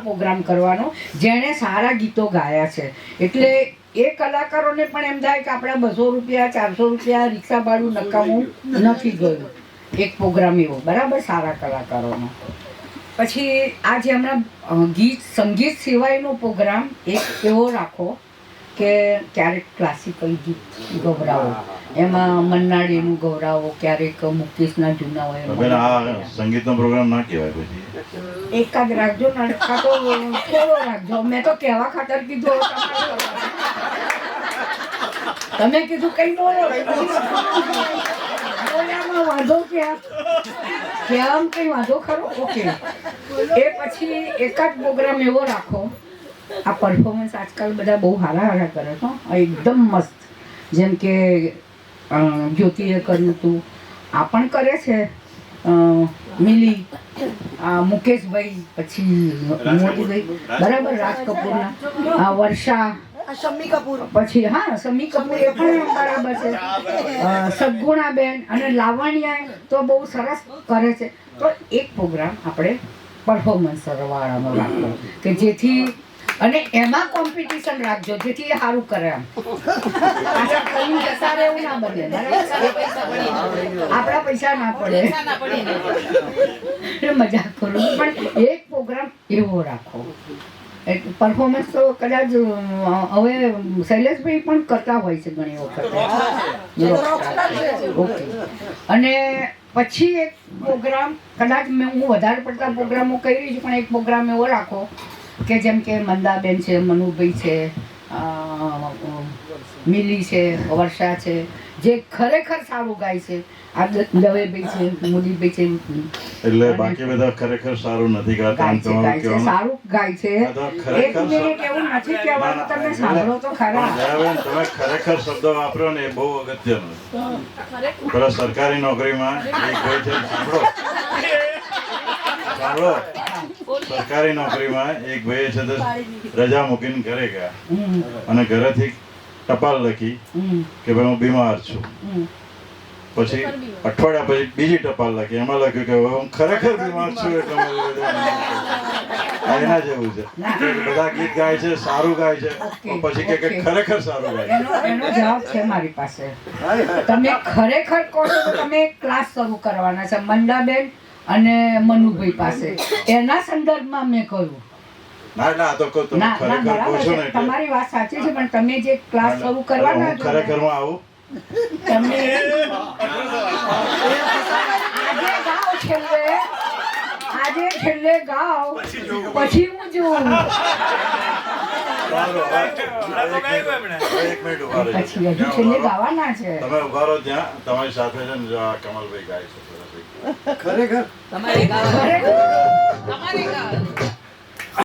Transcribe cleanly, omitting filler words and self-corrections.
Programme કરવાનો જેણે સારા ગીતો ગાયા છે, એટલે એ કલાકારોને પણ એમ થાય કે આપણા 200 રૂપિયા 400 રૂપિયા રિક્ષા ભાડું નકામું નથી ગયું. એક પ્રોગ્રામ એવો બરાબર સારા કલાકારોનો. પછી આજે હમણાં સંગીત સિવાયનો પ્રોગ્રામ એક એવો રાખો કે ક્યારેક ક્લાસિકલ ગીત ગવરાવો, એમાં મન્નાડીનું ગવરાવો, ક્યારેક મુકેશના જૂના હોય. સંગીતનો પ્રોગ્રામ ના કહેવાય, પછી એકાદ રાખજો ને, તો થોડો રાખજો. મેં તો કહેવા ખાતર કીધું, તમે કીધું કઈ બોલો, વાંધો ક્યાં કઈ વાંધો ખરો? ઓકે. એ પછી એકાદ પ્રોગ્રામ એવો રાખો. આ પરફોર્મન્સ આજકાલ બધા બહુ સારા કરે છો, એકદમ મસ્ત. જેમ કે જ્યોતિએ કર્યું હતું, આ પણ કરે છે, મિલી, મુકેશભાઈ, પછી મોદીભાઈ, બરાબર, રાજ કપૂરના, વર્ષા, શમ્મી કપૂર, પછી શમ્મી કપૂર એ પણ બરાબર છે, સદગુણાબેન અને લાવણ્યા તો બહુ સરસ કરે છે. તો એક પ્રોગ્રામ આપણે પરફોર્મન્સ વાળાનો રાખવો કે જેથી, અને એમાં કોમ્પિટિશન રાખજો જેથી એ સારું કરે. આમ પાછા કઈ જતા રહે એવું ના બને, આપણા પૈસા ના પડે. મજાક કરું, પણ એક પ્રોગ્રામ એવો રાખો. પરફોર્મન્સ તો કદાચ હવે શૈલેષભાઈ પણ કરતા હોય છે ઘણી વખત. ઓકે. અને પછી એક પ્રોગ્રામ કદાચ હું વધારે પડતા પ્રોગ્રામો કરી છું, પણ એક પ્રોગ્રામ એવો રાખો કે જેમ કે મંદાબેન છે, મનુભાઈ છે, મિલી છે, વર્ષા છે, જે ખરેખર સારું ગાય છે, આ દવેભાઈ છે, મોદીભાઈ છે, એટલે બાકી બધા ખરેખર સારું નથી ગાતા. સારું ગાય છે. એક મિનિટ એવું નથી કહેવાનું, તમે સાંભળો તો ખરા. તમે ખરેખર શબ્દ વાપરો ને એ બહુ અગત્યનું. પેલા સરકારી નોકરીમાં એક ભાઈ છે, સાંભળો, સરકારી નોકરીમાં એક ભાઈ છે, રજા મૂકીને ઘરે ગયા અને ઘરેથી ટપાલ લખી કે ભાઈ હું બીમાર છું. પછી અઠવાડિયા પછી બીજી ટપાલ લખી, એમાં લખ્યું કે હું ખરેખર બીમાર છું. એટલે એના જેવું છે, બધા ગીત ગાય છે, સારું ગાય છે, પછી કે ખરેખર સારું ગાય. એનો જવાબ છે મારી પાસે. તમે ખરેખર કહો છો તો તમે ક્લાસ શરૂ કરવાના છે મંદાબેન અને મનુભાઈ પાસે. એના સંદર્ભમાં મેં કહ્યું. તમારી વાત સાચી છે, પણ તમે જે ક્લાસ શરૂ કરવાના છો, ખરેખર માં આવું તમે આજે છેલ્લે ગાઓ, પછી હું જોઉં. પછી હજુ છેલ્લે ગાવાના છે. તમે ઉભારો ત્યાં, તમારી સાથે છે ને કમલભાઈ ગાય છે. ખરેખર તમારી ગાવ